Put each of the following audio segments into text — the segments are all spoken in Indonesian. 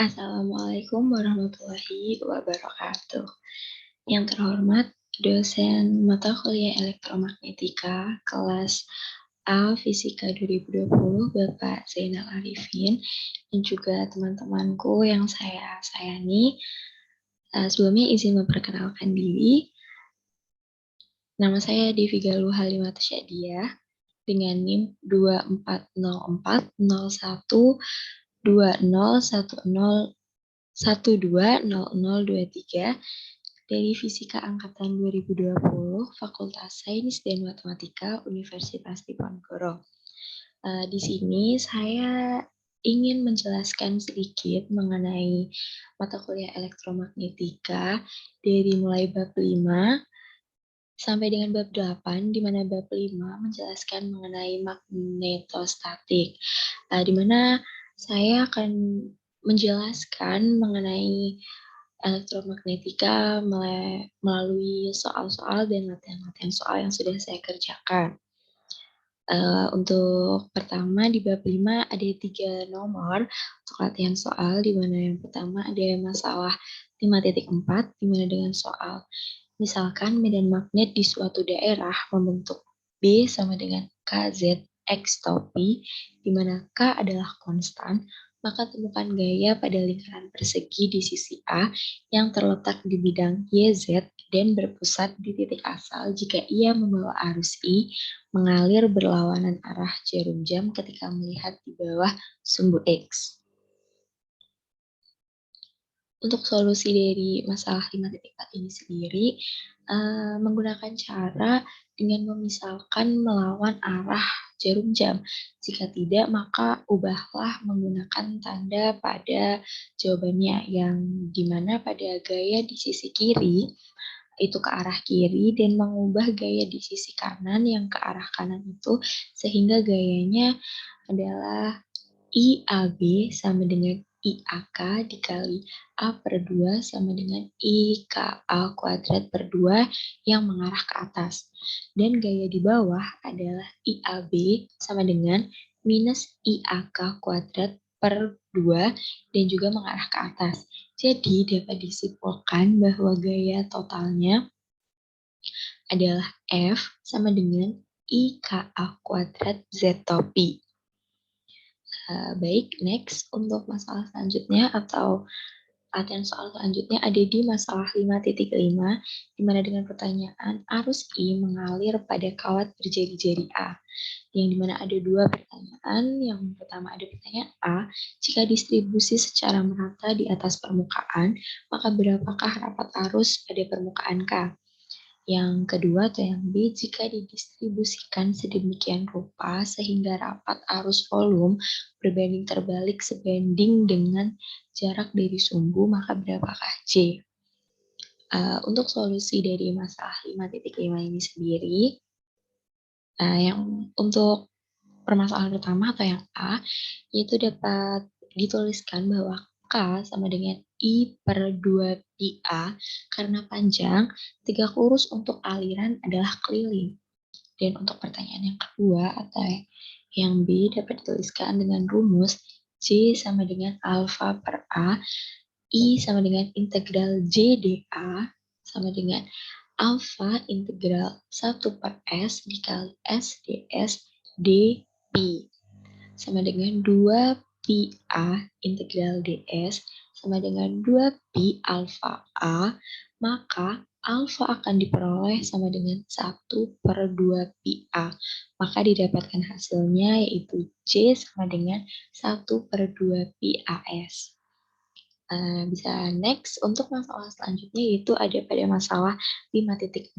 Assalamualaikum warahmatullahi wabarakatuh. Yang terhormat dosen mata kuliah elektromagnetika kelas A Fisika 2020 Bapak Zainal Arifin dan juga teman-temanku yang saya sayangi. Sebelumnya izin memperkenalkan diri. Nama saya Devi Galuh Halimah Syadiah dengan NIM 2404012010120023 dari Fisika Angkatan 2020 Fakultas Sains dan Matematika Universitas Diponegoro. Di sini saya ingin menjelaskan sedikit mengenai mata kuliah elektromagnetika dari mulai bab 5 sampai dengan bab 8, di mana bab 5 menjelaskan mengenai magnetostatik, di mana saya akan menjelaskan mengenai elektromagnetika melalui soal-soal dan latihan-latihan soal yang sudah saya kerjakan. Untuk pertama di bab 5 ada 3 nomor untuk latihan soal, di mana yang pertama ada masalah 5.4, di mana dengan soal misalkan medan magnet di suatu daerah membentuk B sama dengan KZ X tau Pi, di mana K adalah konstan, maka temukan gaya pada lingkaran persegi di sisi A yang terletak di bidang YZ dan berpusat di titik asal jika ia membawa arus I mengalir berlawanan arah jarum jam ketika melihat di bawah sumbu X. Untuk solusi dari masalah 5.4 ini sendiri, menggunakan cara dengan memisalkan melawan arah jarum jam. Jika tidak, maka ubahlah menggunakan tanda pada jawabannya, yang dimana pada gaya di sisi kiri itu ke arah kiri dan mengubah gaya di sisi kanan yang ke arah kanan itu, sehingga gayanya adalah IAB sama dengan IAK dikali A per 2 sama dengan IKA kuadrat per 2 yang mengarah ke atas. Dan gaya di bawah adalah IAB sama dengan minus IAK kuadrat per 2 dan juga mengarah ke atas. Jadi dapat disimpulkan bahwa gaya totalnya adalah F sama dengan IKA kuadrat Z tau Pi. Baik, next untuk masalah selanjutnya atau latihan soal selanjutnya ada di masalah 5.5, di mana dengan pertanyaan arus I mengalir pada kawat berjari-jari A, yang dimana ada dua pertanyaan. Yang pertama ada pertanyaan A, jika distribusi secara merata di atas permukaan, maka berapakah rapat arus pada permukaan K? Yang kedua atau yang B, jika didistribusikan sedemikian rupa sehingga rapat arus volume berbanding terbalik sebanding dengan jarak dari sumbu, maka berapakah J? Untuk solusi dari masalah 5.5 ini sendiri, yang untuk permasalahan pertama atau yang A, yaitu dapat dituliskan bahwa K sama dengan I per 2 pi A karena panjang, tegak lurus untuk aliran adalah keliling. Dan untuk pertanyaan yang kedua atau yang B dapat dituliskan dengan rumus J sama dengan alfa per A, I sama dengan integral J dA sama dengan alfa integral 1 per S dikali S ds dP sama dengan 2 pi A integral ds sama dengan 2 pi alfa A, maka alfa akan diperoleh sama dengan 1 per 2 pi A. Maka didapatkan hasilnya yaitu J sama dengan 1 per 2 pi AS. Bisa next untuk masalah selanjutnya, yaitu ada pada masalah 5.6,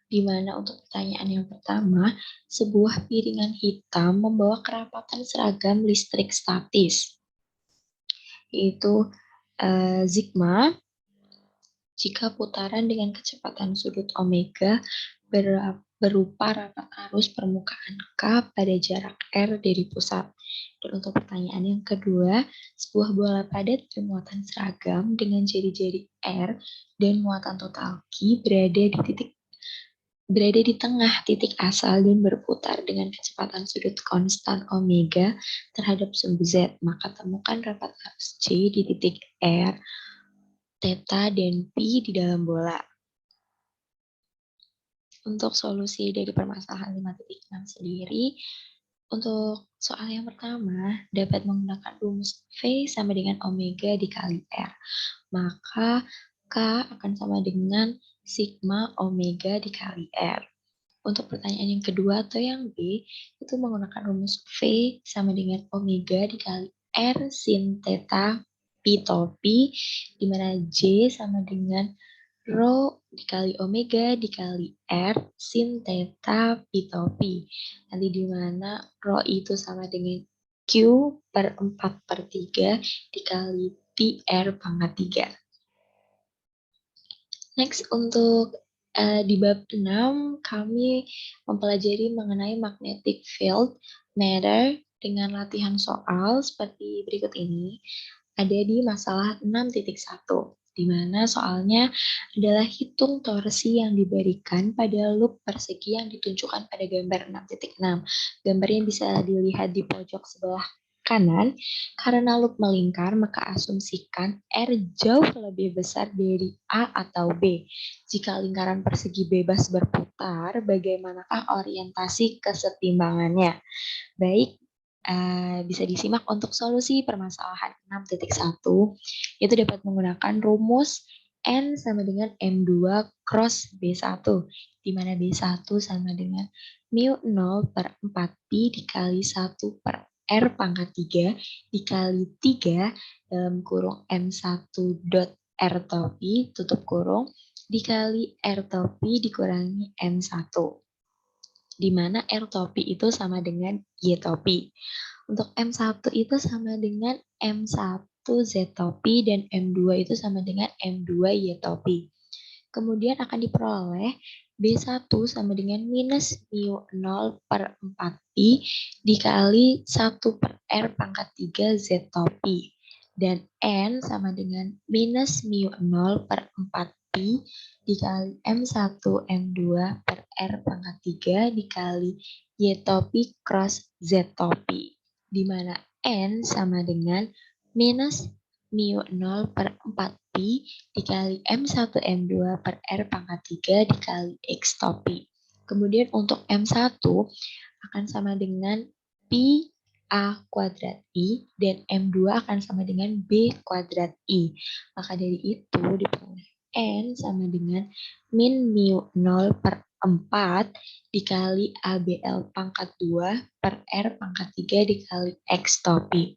di mana untuk pertanyaan yang pertama, sebuah piringan hitam membawa kerapatan seragam listrik statis, yaitu sigma, jika putaran dengan kecepatan sudut omega berupa rapat arus permukaan K pada jarak R dari pusat. Dan untuk pertanyaan yang kedua, sebuah bola padat bermuatan seragam dengan jari-jari R dan muatan total Q berada di titik berada di tengah titik asal dan berputar dengan kecepatan sudut konstan omega terhadap sumbu Z, maka temukan rapat arus C di titik R, theta, dan P di dalam bola. Untuk solusi dari permasalahan 5.6 sendiri, untuk soal yang pertama dapat menggunakan rumus V sama dengan omega dikali R. Maka K akan sama dengan sigma omega dikali R. Untuk pertanyaan yang kedua atau yang B, itu menggunakan rumus V sama dengan omega dikali R sin theta pi topi, di mana J sama dengan Rho dikali omega dikali R sin theta pi topi. Nanti di mana Rho itu sama dengan Q per 4/3 dikali pi R pangkat 3. Next, untuk di bab 6, kami mempelajari mengenai magnetic field matter dengan latihan soal seperti berikut ini. Ada di masalah 6.1, di mana soalnya adalah hitung torsi yang diberikan pada loop persegi yang ditunjukkan pada gambar 6.6. Gambarnya bisa dilihat di pojok sebelah kanan. Karena loop melingkar, maka asumsikan R jauh lebih besar dari A atau B. Jika lingkaran persegi bebas berputar, bagaimanakah orientasi kesetimbangannya? Baik, bisa disimak untuk solusi permasalahan 6.1, yaitu dapat menggunakan rumus N sama dengan M2 cross B1, di mana B1 sama dengan mu 0 per 4pi dikali 1 per R pangkat 3 dikali 3 dalam kurung M1 dot R topi tutup kurung dikali R topi dikurangi M1, di mana R topi itu sama dengan Y topi. Untuk M1 itu sama dengan M1 Z topi dan M2 itu sama dengan M2 Y topi. Kemudian akan diperoleh B1 sama dengan minus mu 0 per 4pi dikali 1 per R pangkat 3 Z topi. Dan N sama dengan minus mu 0 per 4pi dikali M1 M2 per R pangkat 3 dikali Y topi cross Z topi. Di mana N sama dengan minus mu 0 per 4pi dikali M1 M2 per R pangkat 3 dikali X topi. Kemudian untuk M1 akan sama dengan pi A kuadrat I dan M2 akan sama dengan B kuadrat I. Maka dari itu diperoleh N sama dengan min mu 0 per 4 dikali ABL pangkat 2 per R pangkat 3 dikali X topi.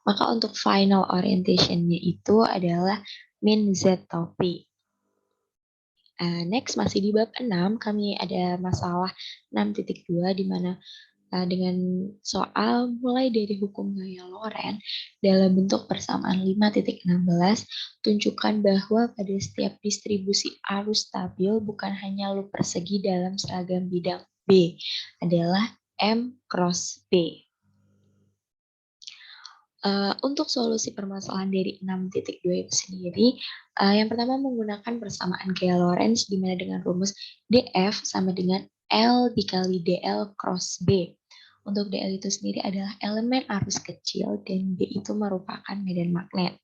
Maka untuk final orientation-nya itu adalah min Z topi. Next, masih di bab 6, kami ada masalah 6.2 di mana dengan soal mulai dari hukum gaya Lorentz dalam bentuk persamaan 5.16, tunjukkan bahwa pada setiap distribusi arus stabil bukan hanya loop persegi dalam seragam bidang B adalah M cross B. Untuk solusi permasalahan dari 6.2 itu sendiri, yang pertama menggunakan persamaan gaya Lorentz di mana dengan rumus dF sama dengan L dikali dL cross B. Untuk dL itu sendiri adalah elemen arus kecil dan B itu merupakan medan magnet.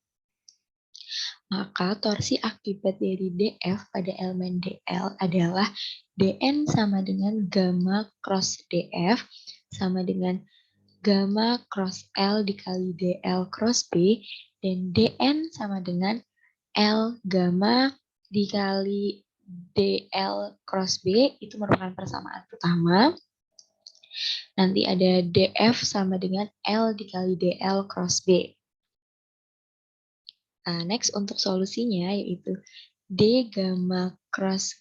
Maka torsi akibat dari dF pada elemen dL adalah dN sama dengan gamma cross dF sama dengan gamma cross L dikali dL cross B, dan dN sama dengan L gamma dikali dL cross B, itu merupakan persamaan pertama. Nanti ada dF sama dengan L dikali dL cross B. Next, untuk solusinya yaitu D gamma cross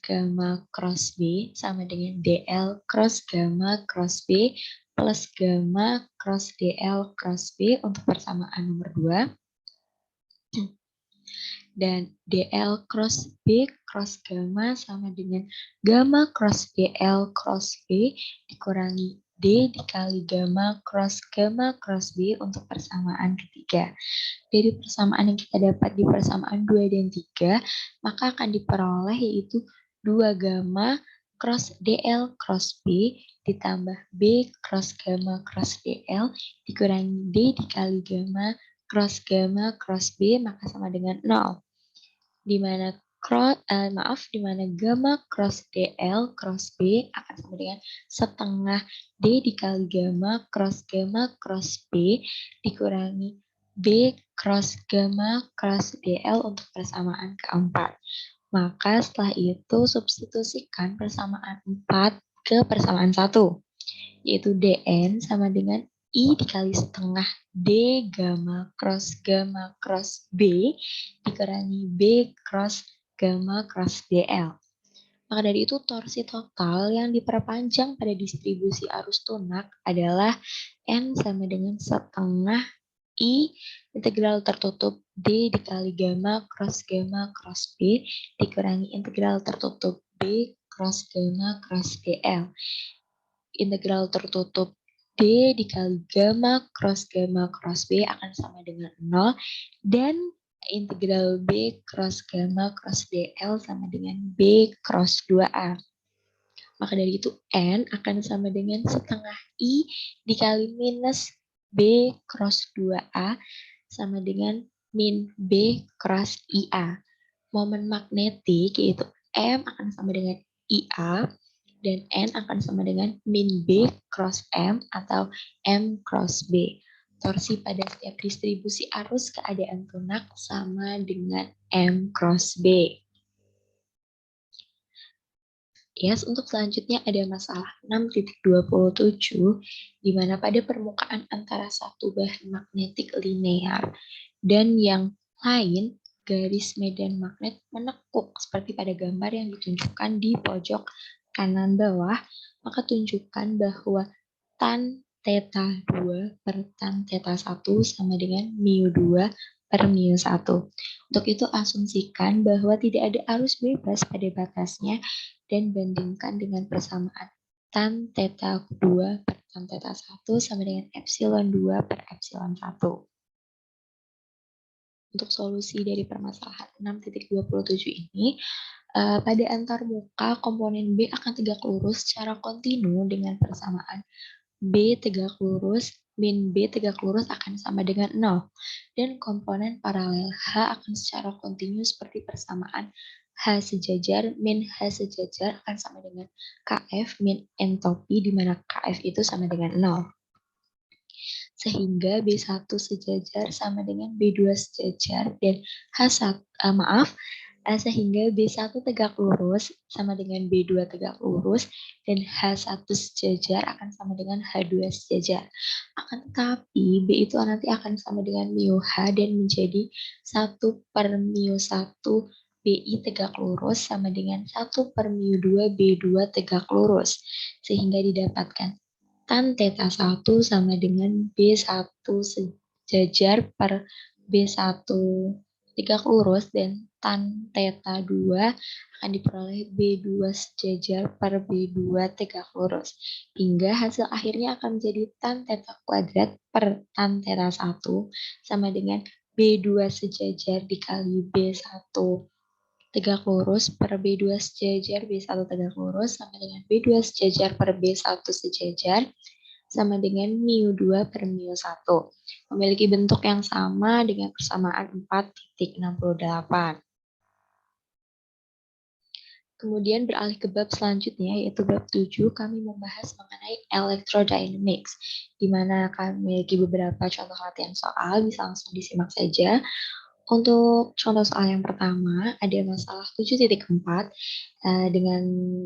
B sama dengan DL cross gamma cross B plus gamma cross DL cross B untuk persamaan nomor 2. Dan DL cross B cross gamma sama dengan gamma cross DL cross B dikurangi D dikali gamma cross B untuk persamaan ketiga. Dari persamaan yang kita dapat di persamaan 2 dan 3, maka akan diperoleh yaitu 2 gamma cross DL cross B ditambah B cross gamma cross DL dikurangi D dikali gamma cross B maka sama dengan 0. Di mana di mana gamma cross DL cross B akan sama dengan setengah D dikali gamma cross B dikurangi B cross gamma cross DL untuk persamaan keempat. Maka setelah itu substitusikan persamaan 4 ke persamaan 1, yaitu dn sama dengan I dikali setengah D gamma cross B dikurangi B cross DL. Maka dari itu torsi total yang diperpanjang pada distribusi arus tunak adalah N sama dengan setengah I integral tertutup D dikali gamma cross B dikurangi integral tertutup B cross DL. Integral tertutup D dikali gamma cross B akan sama dengan 0 dan integral B cross gamma cross DL sama dengan B cross 2A. Maka dari itu N akan sama dengan setengah I dikali minus B cross 2A sama dengan min B cross IA. Momen magnetik yaitu M akan sama dengan IA dan N akan sama dengan min B cross M atau M cross B. Torsi pada setiap distribusi arus keadaan tunak sama dengan M cross B. Yes, untuk selanjutnya ada masalah 6.27, di mana pada permukaan antara satu bahan magnetik linear dan yang lain, garis medan magnet menekuk seperti pada gambar yang ditunjukkan di pojok kanan bawah, maka tunjukkan bahwa tan theta 2 per tan theta 1 sama dengan mu 2 per mu 1. Untuk itu asumsikan bahwa tidak ada arus bebas pada batasnya dan bandingkan dengan persamaan tan theta 2 per tan theta 1 sama dengan epsilon 2 per epsilon 1. Untuk solusi dari permasalahan 6.27 ini, pada antar muka komponen B akan tegak lurus secara kontinu dengan persamaan B tegak lurus min B tegak lurus akan sama dengan 0. Dan komponen paralel H akan secara kontinu seperti persamaan H sejajar min H sejajar akan sama dengan KF min entropi di mana KF itu sama dengan 0. Sehingga B1 sejajar sama dengan B2 sejajar dan sehingga B1 tegak lurus sama dengan B2 tegak lurus dan H1 sejajar akan sama dengan H2 sejajar. Akan tetapi B itu nanti akan sama dengan mu H dan menjadi 1 per mu 1 BI tegak lurus sama dengan 1 per mu 2 B2 tegak lurus. Sehingga didapatkan tan theta 1 sama dengan B1 sejajar per B1 tegak lurus dan tan theta 2 akan diperoleh B2 sejajar per B2 tegak lurus. Hingga hasil akhirnya akan menjadi tan theta kuadrat per tan theta 1 sama dengan B2 sejajar dikali B1 tegak lurus per B2 sejajar B1 tegak lurus sama dengan B2 sejajar per B1 sejajar sama dengan mu 2 per mu 1. Memiliki bentuk yang sama dengan persamaan 4.68. Kemudian beralih ke bab selanjutnya, yaitu bab 7, kami membahas mengenai electrodynamics, di mana kami memiliki beberapa contoh latihan soal, bisa langsung disimak saja. Untuk contoh soal yang pertama, ada masalah 7.4 dengan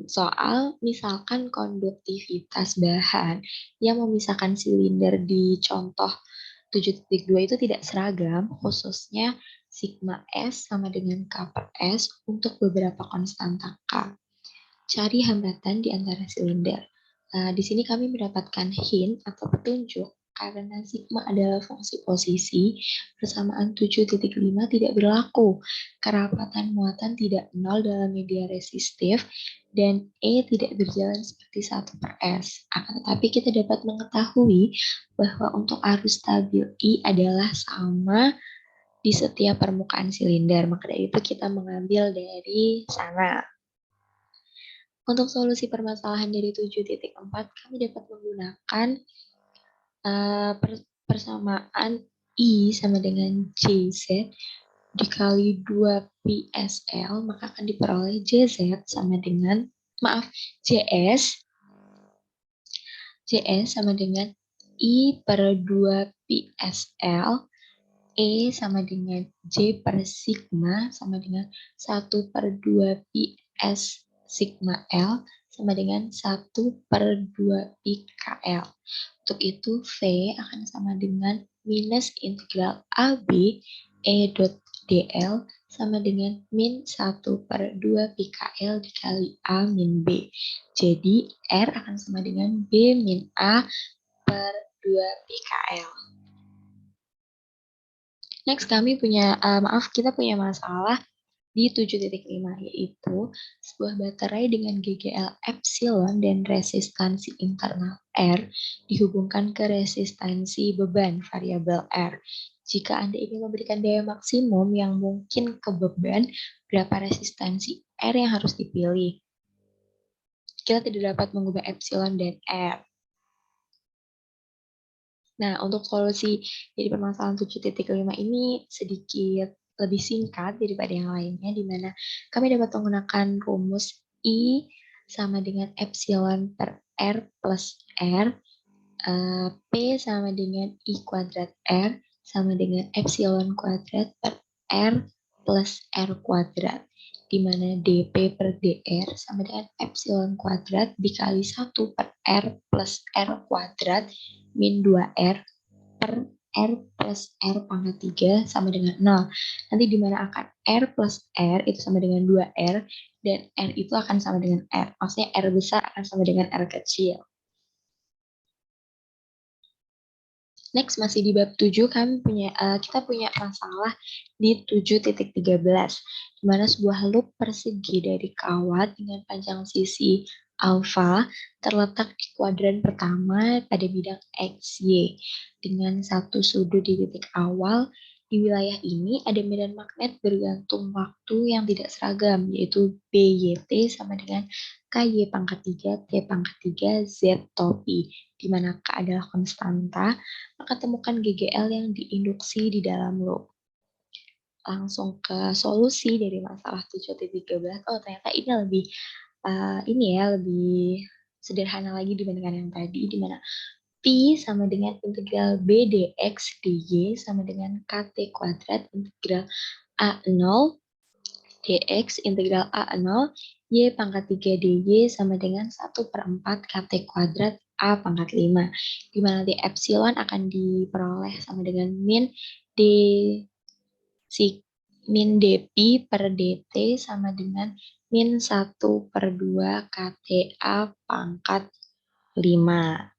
soal misalkan konduktivitas bahan yang memisahkan silinder di contoh 7.2 itu tidak seragam, khususnya sigma S sama dengan K per S untuk beberapa konstanta K. Cari hambatan di antara silinder. Di sini kami mendapatkan hint atau petunjuk karena sigma adalah fungsi posisi, persamaan 7.5 tidak berlaku. Kerapatan muatan tidak nol dalam media resistif, dan E tidak berjalan seperti 1 per S. Akan tetapi kita dapat mengetahui bahwa untuk arus stabil I adalah sama di setiap permukaan silinder. Maka dari itu kita mengambil dari sana. Untuk solusi permasalahan dari 7.4, kami dapat menggunakan persamaan I sama dengan JZ dikali 2PSL, maka akan diperoleh JZ sama dengan, JS sama dengan I per 2PSL, E sama dengan J per sigma sama dengan 1 per 2 pi S sigma L sama dengan 1 per 2 pi KL. Untuk itu V akan sama dengan minus integral AB E dot DL sama dengan min 1 per 2 pi KL dikali A min B. Jadi R akan sama dengan B min A per 2 pi KL. Next kita punya masalah di 7.5, yaitu sebuah baterai dengan GGL epsilon dan resistansi internal R dihubungkan ke resistansi beban variabel R. Jika Anda ingin memberikan daya maksimum yang mungkin ke beban, berapa resistansi R yang harus dipilih? Kita tidak dapat mengubah epsilon dan R. Nah, untuk solusi dari permasalahan 7.5 ini sedikit lebih singkat daripada yang lainnya, di mana kami dapat menggunakan rumus I sama dengan epsilon per R plus R, P sama dengan I kuadrat R, sama dengan epsilon kuadrat per R plus R kuadrat, di mana dP per dR sama dengan epsilon kuadrat dikali 1 per R plus R kuadrat min 2R per R plus R pangkat 3 sama dengan 0. Nanti di mana akan R plus R itu sama dengan 2R, dan R itu akan sama dengan R. Maksudnya R besar akan sama dengan R kecil. Next, masih di bab 7, kita punya masalah di 7.13, di mana sebuah loop persegi dari kawat dengan panjang sisi alfa terletak di kuadran pertama pada bidang XY dengan satu sudut di titik awal. Di wilayah ini ada medan magnet bergantung waktu yang tidak seragam, yaitu BYT sama dengan KY pangkat 3, T pangkat 3, Z topi, di mana K adalah konstanta, maka temukan GGL yang diinduksi di dalam loop. Langsung ke solusi dari masalah 7.13. Oh, ternyata ini lebih sederhana lagi dibandingkan yang tadi, di mana Pi sama dengan integral B dx dy sama dengan KT kuadrat integral A0 dx integral A0 Y pangkat 3 dy sama dengan 1 per 4 KT kuadrat A pangkat 5. Di mana nanti epsilon akan diperoleh sama dengan min dp per dt sama dengan min 1 per 2 KTA pangkat 5.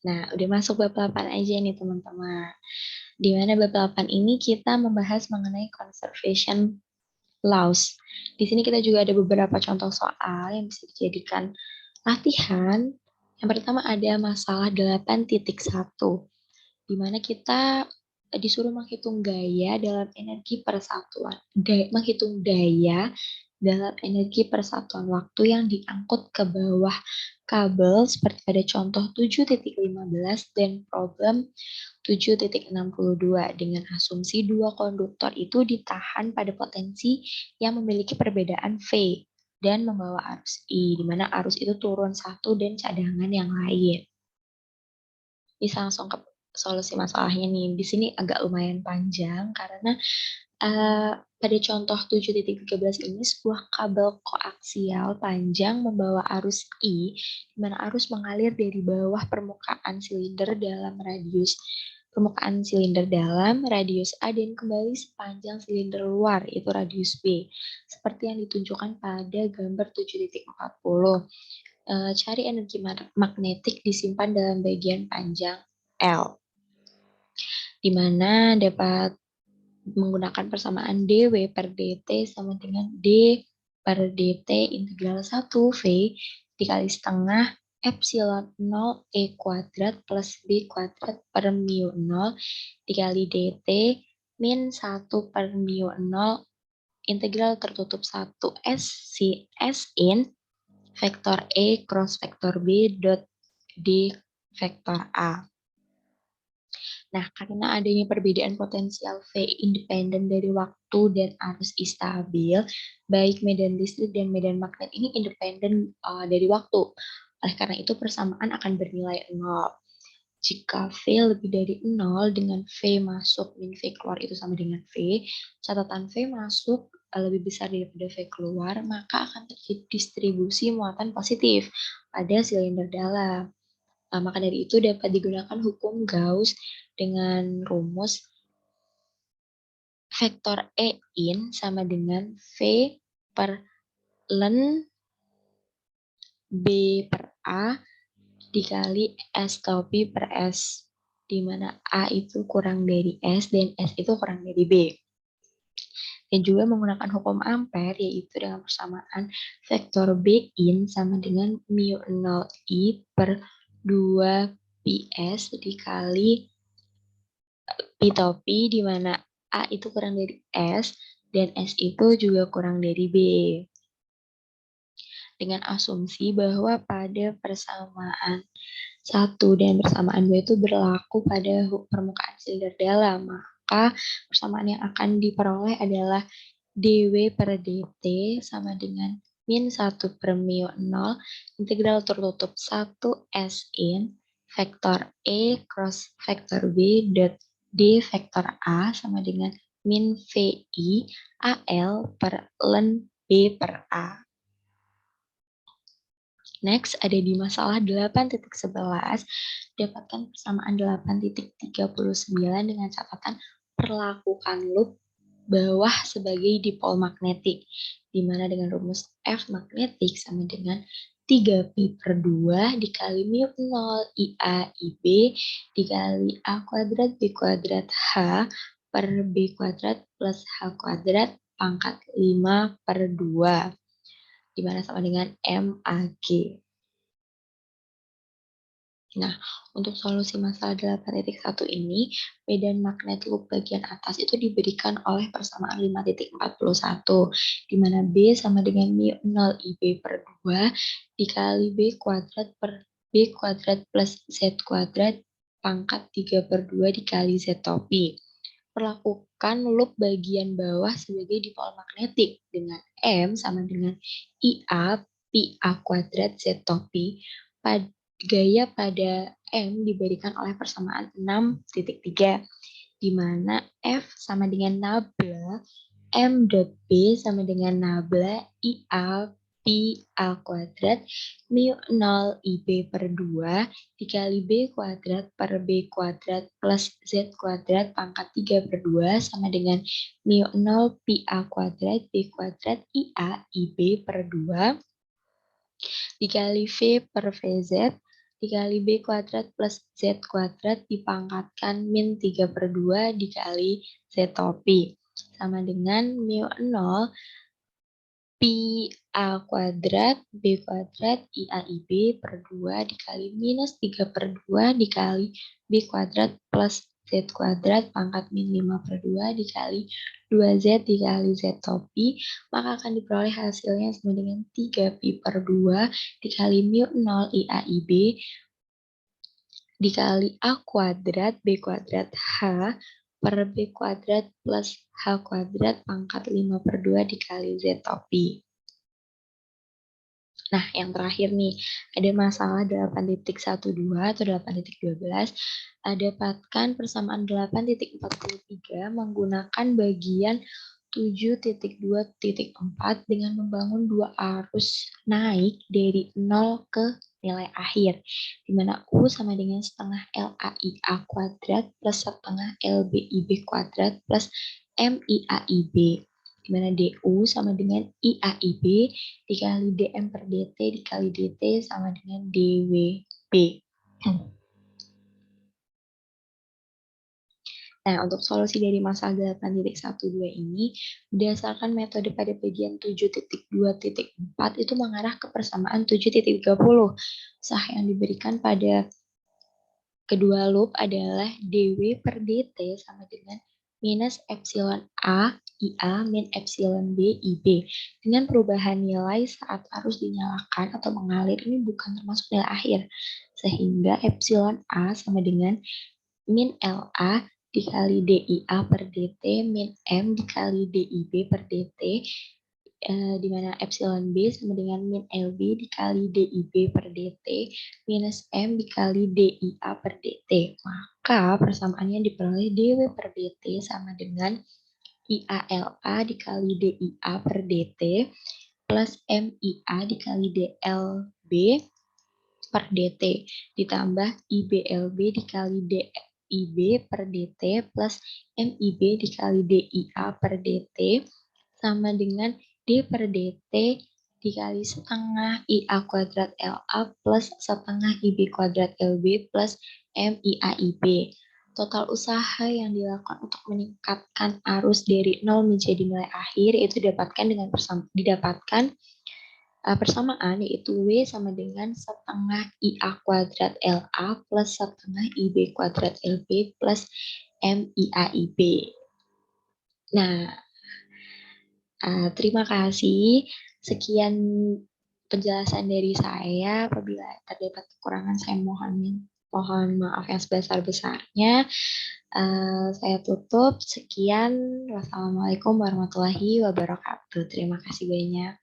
Nah, udah masuk bab 8 aja nih teman-teman. Di mana bab 8 ini kita membahas mengenai conservation laws. Di sini kita juga ada beberapa contoh soal yang bisa dijadikan latihan. Yang pertama ada masalah 8.1, di mana kita disuruh menghitung gaya dalam energi persatuan. Menghitung daya dalam energi persatuan waktu yang diangkut ke bawah kabel seperti pada contoh 7.15 dan problem 7.62 dengan asumsi dua konduktor itu ditahan pada potensi yang memiliki perbedaan V dan membawa arus I, di mana arus itu turun satu dan cadangan yang lain. Bisa langsung ke solusi masalahnya nih. Di sini agak lumayan panjang karena pada contoh 7.13 ini sebuah kabel koaksial panjang membawa arus I, di mana arus mengalir dari bawah permukaan silinder dalam radius A dan kembali sepanjang silinder luar, yaitu radius B, seperti yang ditunjukkan pada gambar 7.40. Cari energi magnetik disimpan dalam bagian panjang L, di mana dapat menggunakan persamaan dW per dt sama dengan d per dt integral 1 V dikali setengah epsilon 0 E kuadrat plus B kuadrat per mu 0 dikali dt min 1 per mu 0 integral tertutup 1 S in vektor E cross vektor B dot D vektor A. Nah, karena adanya perbedaan potensial V independen dari waktu dan arus I stabil, baik medan listrik dan medan magnet ini independen dari waktu. Oleh karena itu persamaan akan bernilai 0. Jika V lebih dari 0 dengan V masuk min V keluar itu sama dengan V, catatan V masuk lebih besar daripada V keluar, maka akan terjadi distribusi muatan positif pada silinder dalam. Maka dari itu dapat digunakan hukum Gauss dengan rumus vektor E in sama dengan V per ln B per A dikali S topi per S, di mana A itu kurang dari S dan S itu kurang dari B. Dan juga menggunakan hukum Ampere, yaitu dengan persamaan vektor B in sama dengan mu 0 I per 2 PS dikali P topi, di mana A itu kurang dari S dan S itu juga kurang dari B. Dengan asumsi bahwa pada persamaan 1 dan persamaan 2 itu berlaku pada permukaan silinder dalam, maka persamaan yang akan diperoleh adalah dW per dt sama dengan min 1 per mu 0 integral tertutup 1 S in vektor E cross vektor B dot D vektor A sama dengan min VI AL per ln B per A. Next, ada di masalah 8.11, dapatkan persamaan 8.39 dengan catatan perlakukan loop bawah sebagai dipol magnetik, di mana dengan rumus F magnetik sama dengan 3pi per 2 dikali mu 0 IA IB dikali A kuadrat B kuadrat H per B kuadrat plus H kuadrat pangkat 5 per 2. Di mana sama dengan MAG. Nah, untuk solusi masalah 8.1 ini, medan magnet loop bagian atas itu diberikan oleh persamaan 5.41, di mana B sama dengan mu 0 IB per 2 dikali B kuadrat per B kuadrat plus Z kuadrat pangkat 3 per 2 dikali Z topi. Perlakukan loop bagian bawah sebagai dipol magnetik dengan M sama dengan IA Pi A kuadrat Z topi. Gaya pada M diberikan oleh persamaan 6.3, di mana F sama dengan nabla M dot B sama dengan nabla IA Pi A kuadrat mu 0 IB per 2 dikali B kuadrat per B kuadrat plus Z kuadrat pangkat 3 per 2 sama dengan mu 0 Pi A kuadrat B kuadrat IA IB per 2 dikali V per VZ dikali B kuadrat plus Z kuadrat dipangkatkan min 3 per 2 dikali Z topi sama dengan mu 0 Pi A kuadrat B kuadrat IA IB per 2 dikali minus 3 per 2 dikali B kuadrat plus Z kuadrat pangkat min 5 per 2 dikali 2Z dikali Z topi, maka akan diperoleh hasilnya sama dengan 3Pi per 2 dikali mu 0 IA IB dikali A kuadrat B kuadrat H per B kuadrat plus H kuadrat pangkat 5 per 2 dikali Z topi. Nah, yang terakhir nih, ada masalah 8.12 atau 8.12, dapatkan persamaan 8.43 menggunakan bagian 7.2.4 dengan membangun dua arus naik dari 0 ke nilai akhir, di mana U sama dengan setengah LAIA kuadrat plus setengah LBIB kuadrat plus MIAIB, di mana DU sama dengan IAIB dikali DM per DT dikali DT sama dengan DWB. Nah, untuk solusi dari masalah 8.12 ini, berdasarkan metode pada bagian 7.2.4 itu mengarah ke persamaan 7.30. Sah yang diberikan pada kedua loop adalah dW per dt sama dengan minus epsilon A IA min epsilon B IB. Dengan perubahan nilai saat arus dinyalakan atau mengalir ini bukan termasuk nilai akhir. Sehingga epsilon A sama dengan min LA dikali DIA per DT min M dikali DIB per DT, di mana epsilon B sama dengan min LB dikali DIB per DT minus M dikali DIA per DT. Maka persamaannya diperoleh DW per DT sama dengan IALA dikali DIA per DT plus MIA dikali DLB per DT ditambah IBLB dikali DIB per DT plus MIB dikali DIA per DT sama dengan D per DT dikali setengah IA kuadrat LA plus setengah IB kuadrat LB plus MIA IB. Total usaha yang dilakukan untuk meningkatkan arus dari 0 menjadi nilai akhir itu didapatkan persamaan yaitu W sama dengan setengah IA kuadrat LA plus setengah IB kuadrat LB plus MIA IB. Nah, terima kasih. Sekian penjelasan dari saya. Apabila terdapat kekurangan, saya mohon maaf yang sebesar-besarnya. Saya tutup. Sekian. Wassalamualaikum warahmatullahi wabarakatuh. Terima kasih banyak.